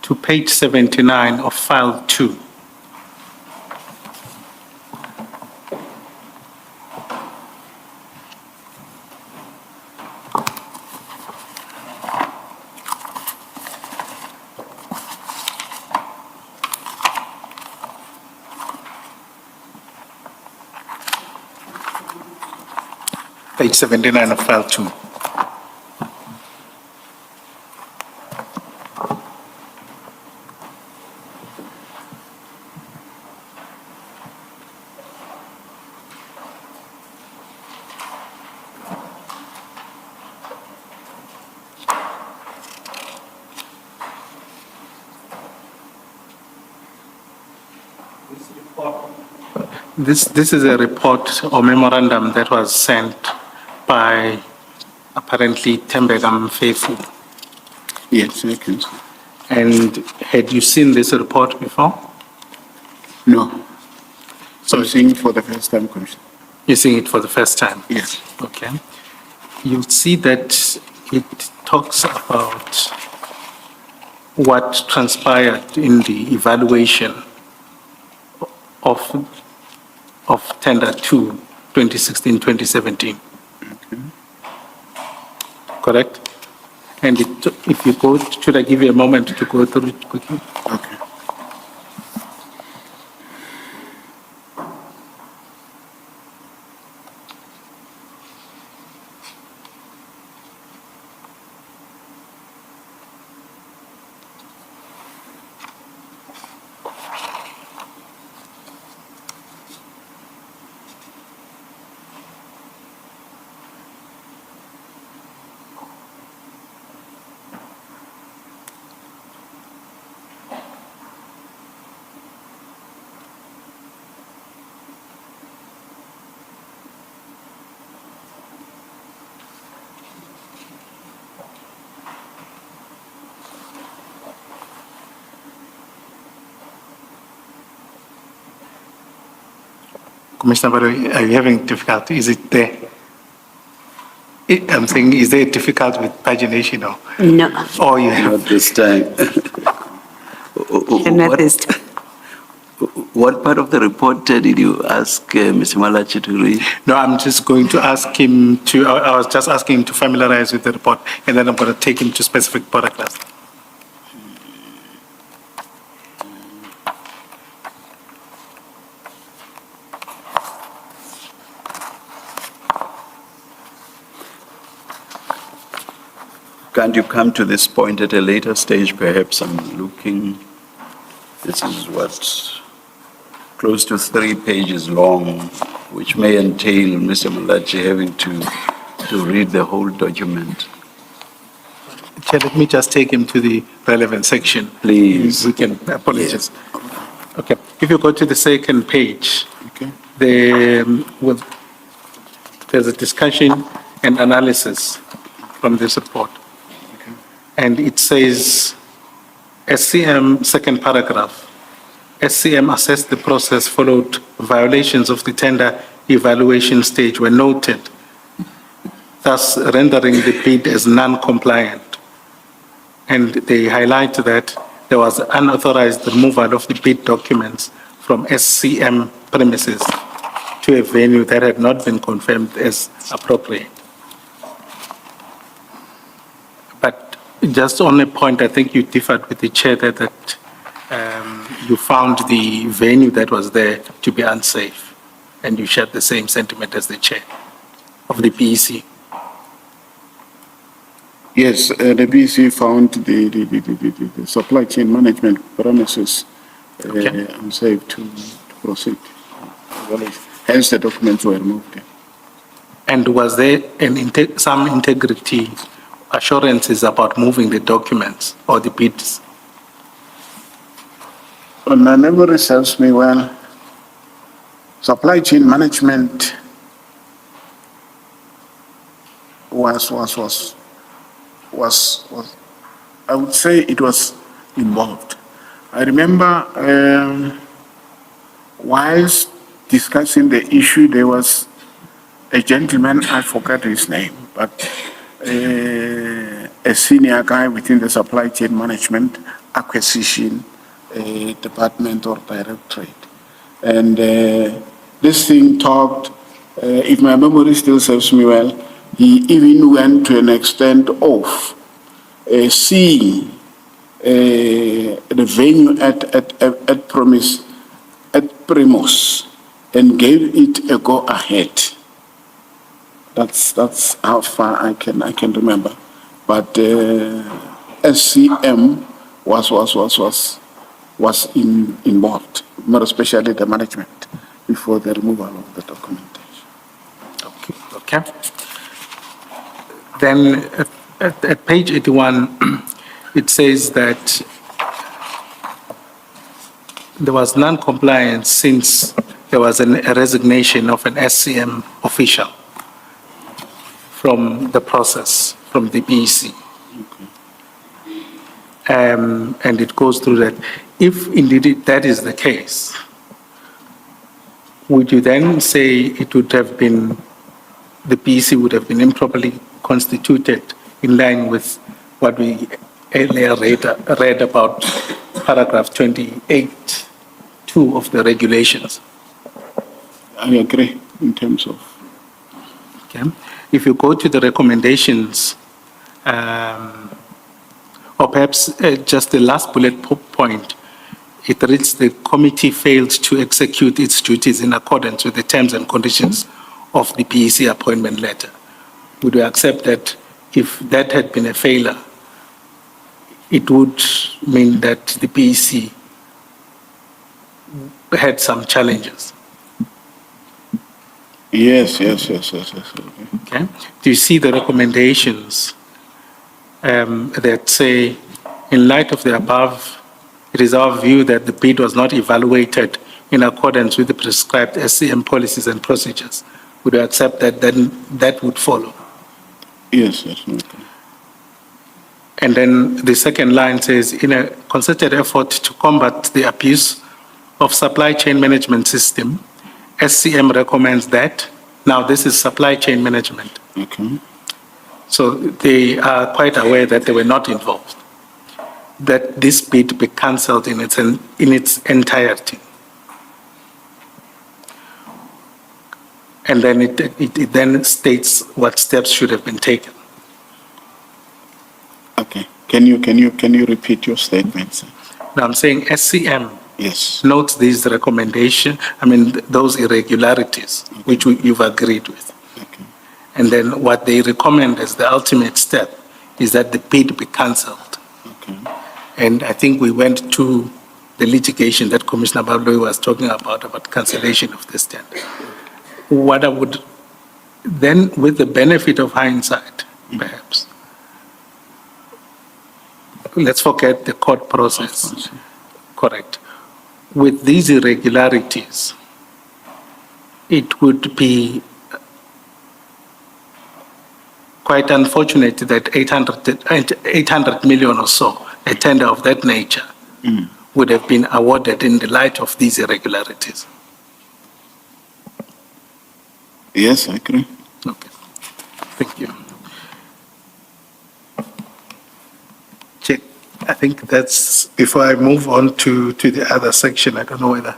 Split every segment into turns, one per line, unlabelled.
to page 79 of file 2. Page 79 of file 2. This is a report or memorandum that was sent by apparently Tembegam Faithful.
Yes, I can see.
And had you seen this report before?
No. So I'm seeing it for the first time, Commissioner.
You're seeing it for the first time?
Yes.
Okay. You'll see that it talks about what transpired in the evaluation of Tender 2, 2016-2017.
Okay.
Correct? And if you go, should I give you a moment to go through it quickly?
Okay.
Commissioner Barrow, are you having difficulty? Is it there? I'm saying, is there difficulty with pagination or?
No,
Or you have?
Not this time.
not this time.
What part of the report did you ask Mr. Malachi to read?
No, I'm just going to ask him to, I was just asking him to familiarize with the report, and then I'm going to take him to specific paragraphs.
Can't you come to this point at a later stage? Perhaps I'm looking, this is what, close to 3 pages long, which may entail Mr. Malachi having to read the whole document.
Chair, let me just take him to the relevant section.
Please.
We can, apologize.
Yes.
Okay, if you go to the second page,
Okay.
there's a discussion and analysis from this report.
Okay.
And it says, SCM, second paragraph, SCM assessed the process followed violations of the tender evaluation stage were noted, thus rendering the bid as non-compliant. And they highlight that there was unauthorized removal of the bid documents from SCM premises to a venue that had not been confirmed as appropriate. But just on a point, I think you differed with the chair that you found the venue that was there to be unsafe, and you shared the same sentiment as the chair of the PEC.
Yes, the BC found the supply chain management premises
Okay.
unsafe to proceed. Hence, the documents were removed.
And was there some integrity assurances about moving the documents or the bids?
And my memory serves me well. Supply chain management was I would say it was involved. I remember whilst discussing the issue, there was a gentleman, I forgot his name, but a senior guy within the supply chain management acquisition department or directorate. And this thing talked, if my memory still serves me well, he even went to an extent of seeing the venue at Primus and gave it a go ahead. That's how far I can remember. But SCM was involved, more especially the management, before the removal of the documentation.
Okay. Then at page 81, it says that there was non-compliance since there was a resignation of an SCM official from the process, from the BEC. And it goes through that. If indeed that is the case, would you then say it would have been, the BEC would have been improperly constituted in line with what we earlier read about paragraph 28(2) of the regulations?
I agree in terms of.
Okay. If you go to the recommendations, or perhaps just the last bullet point, it reads the committee failed to execute its duties in accordance with the terms and conditions of the BEC appointment letter. Would you accept that if that had been a failure, it would mean that the BEC had some challenges?
Yes.
Okay. Do you see the recommendations that say, in light of the above, it is our view that the bid was not evaluated in accordance with the prescribed SCM policies and procedures? Would you accept that then that would follow?
Yes.
And then the second line says, in a concerted effort to combat the abuse of supply chain management system, SCM recommends that. Now this is supply chain management.
Okay.
So they are quite aware that they were not involved, that this bid be cancelled in its entirety. And then it then states what steps should have been taken.
Okay. Can you repeat your statement, sir?
Now I'm saying SCM
Yes.
notes these recommendations, those irregularities, which you've agreed with.
Okay.
And then what they recommend as the ultimate step is that the bid be cancelled.
Okay.
And I think we went to the litigation that Commissioner Babloy was talking about cancellation of this tender. What I would then, with the benefit of hindsight, perhaps, let's forget the court process. Correct. With these irregularities, it would be quite unfortunate that 800 million or so, a tender of that nature, would have been awarded in the light of these irregularities.
Yes, I agree.
Okay. Thank you. Check. I think that's, before I move on to the other section, I don't know whether,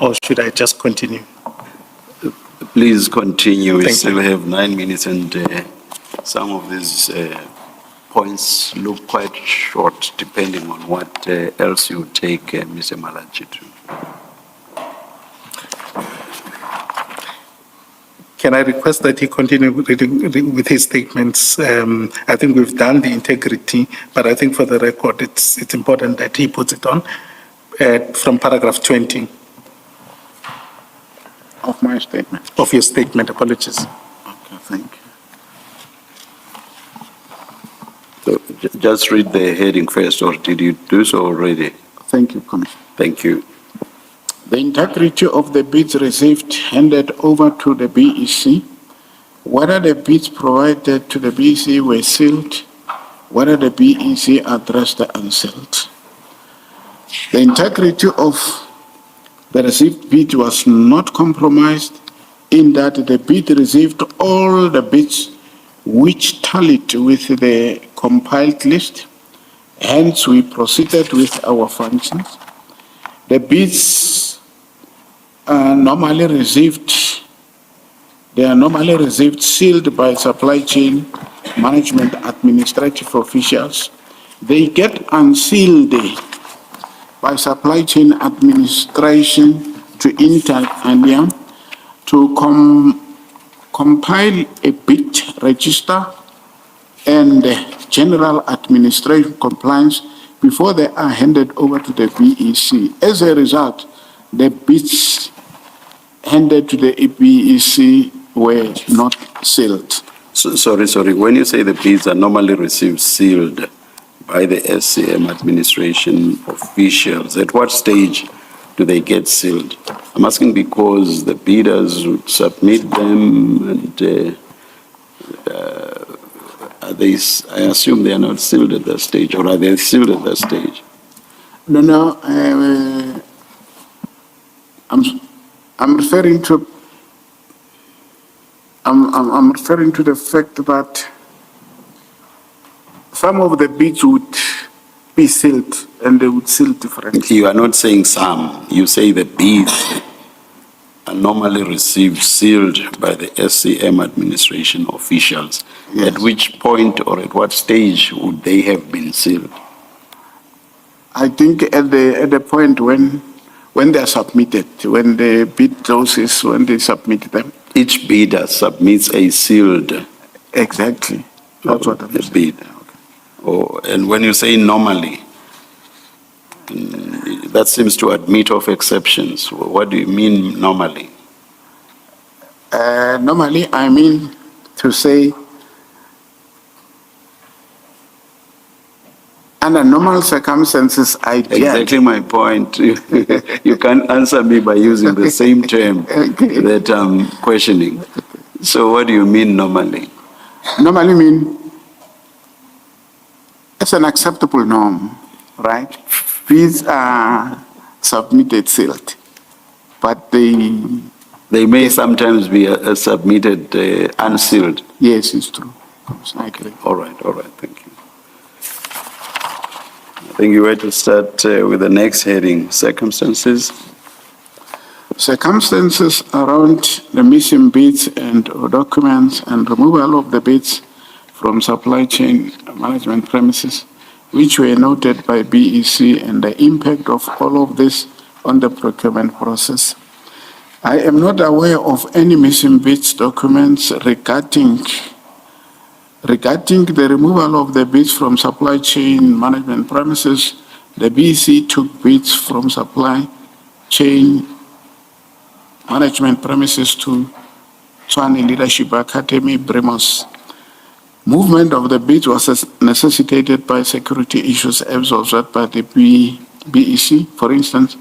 or should I just continue?
Please continue. We
Thank
still have 9 minutes, and some of these points look quite short, depending on what else you take Mr. Malachi to.
Can I request that he continue reading with his statements? I think we've done the integrity, but I think for the record, it's important that he puts it on from paragraph 20.
Of my statement.
Of your statement, apologies.
Okay, thank you.
So just read the heading first, or did you do so already?
Thank you, Commissioner.
Thank you.
The integrity of the bids received handed over to the BEC, whether the bids provided to the BEC were sealed, whether the BEC addressed the unsealed. The integrity of the received bid was not compromised in that the bid received all the bids which tallied with the compiled list Hence, we proceeded with our functions. The bids are normally received sealed by supply chain management administrative officials. They get unsealed by supply chain administration to inter alia to compile a bid register and general administration compliance before they are handed over to the BEC. As a result, the bids handed to the BEC were not sealed.
Sorry. When you say the bids are normally received sealed by the SCM administration officials, at what stage do they get sealed? I'm asking because the bidders would submit them and I assume they are not sealed at that stage, or are they sealed at that stage?
No, I'm referring to the fact that some of the bids would be sealed and they would seal differently.
You are not saying some, you say the bids are normally received sealed by the SCM administration officials.
Yes.
At which point or at what stage would they have been sealed?
I think at the point when they are submitted, when the bid closes, when they submit them.
Each bidder submits a sealed
Exactly. That's what I'm saying.
bid. Oh, and when you say normally, that seems to admit of exceptions. What do you mean normally?
Normally, I mean to say, under normal circumstances,
Exactly my point. You can't answer me by using the same term that I'm questioning. So what do you mean normally?
Normally mean it's an acceptable norm, right? Bids are submitted sealed, but
They may sometimes be submitted unsealed.
yes, it's true. I agree.
All right, thank you. I think you were to start with the next heading, circumstances.
Circumstances around the missing bids and or documents and removal of the bids from supply chain management premises, which were noted by BEC, and the impact of all of this on the procurement process. I am not aware of any missing bids documents regarding the removal of the bids from supply chain management premises. The BEC took bids from supply chain management premises to Tshwane Leadership Academy, Bremos. Movement of the bids was necessitated by security issues observed by the BEC. For instance,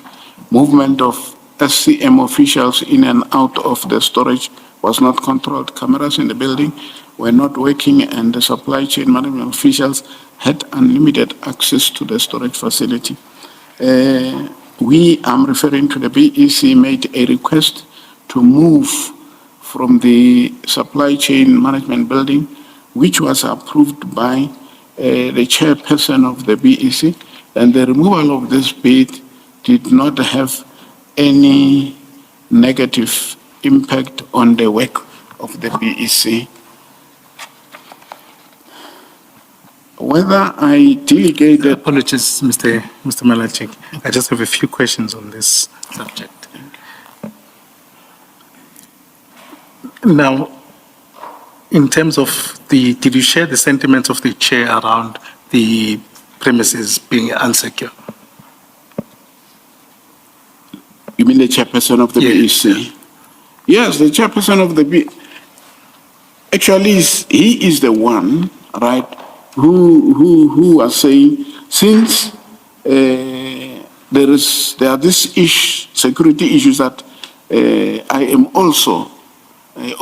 movement of SCM officials in and out of the storage was not controlled. Cameras in the building were not working, and the supply chain management officials had unlimited access to the storage facility. I'm referring to the BEC, made a request to move from the supply chain management building, which was approved by the chairperson of the BEC, and the removal of this bid did not have any negative impact on the work of the BEC. Whether I delegated...
Apologies, Mr. Malachik. I just have a few questions on this subject. Now, in terms of did you share the sentiments of the chair around the premises being unsecure?
You mean the chairperson of the BEC? Yes, the chairperson of the BEC. Actually, he is the one, right, who was saying, since there are these security issues that I am also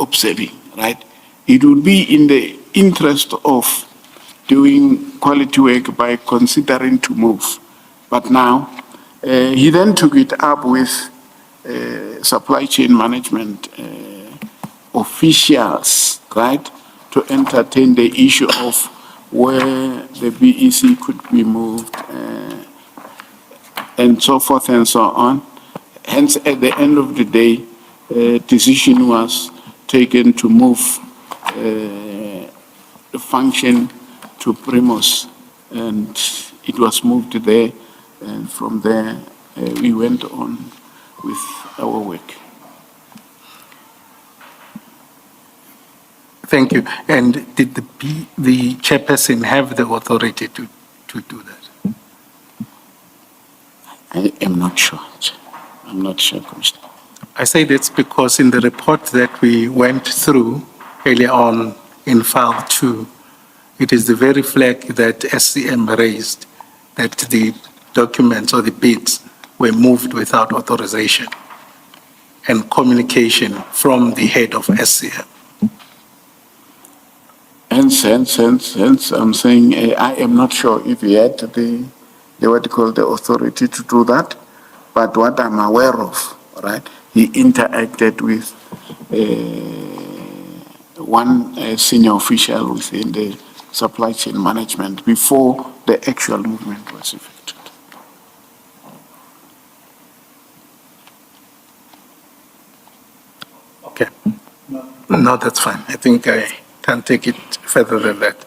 observing, right? It would be in the interest of doing quality work by considering to move. But now, he then took it up with supply chain management officials, right, to entertain the issue of where the BEC could be moved, and so forth and so on. Hence, at the end of the day, a decision was taken to move the function to Primus, and it was moved there, and from there, we went on with our work.
Thank you. And did the chairperson have the authority to do that?
I am not sure. I'm not sure, Commissioner.
I say that's because in the report that we went through earlier on in file 2, it is the very flag that SCM raised that the documents or the bids were moved without authorization and communication from the head of SCM.
Hence, I'm saying I am not sure if he had the what you call the authority to do that, but what I'm aware of, right, he interacted with one senior official within the supply chain management before the actual movement was effected.
Okay. No, that's fine. I think I can take it further than that.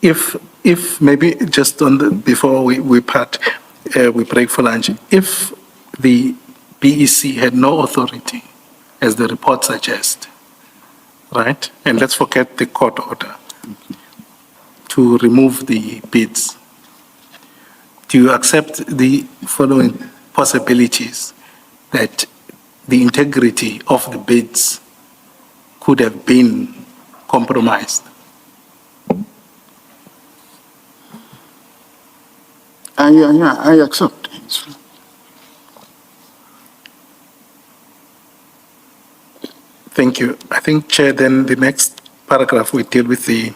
If maybe just on the, before we part, we break for lunch, if the BEC had no authority, as the report suggests, right? And let's forget the court order to remove the bids. Do you accept the following possibilities that the integrity of the bids could have been compromised?
I accept.
Thank you. I think, Chair, then the next paragraph we deal with the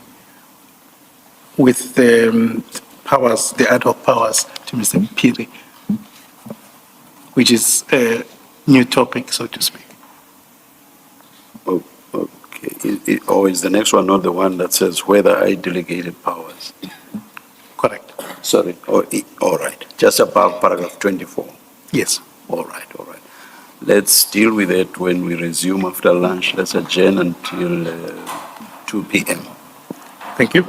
powers, the ad hoc powers to Mr. Piri, which is a new topic, so to speak.
Oh, okay. Or is the next one not the one that says whether I delegated powers?
Correct.
Sorry. All right. Just above paragraph 24.
Yes.
All right. Let's deal with it when we resume after lunch. Let's adjourn until 2 p.m.
Thank you.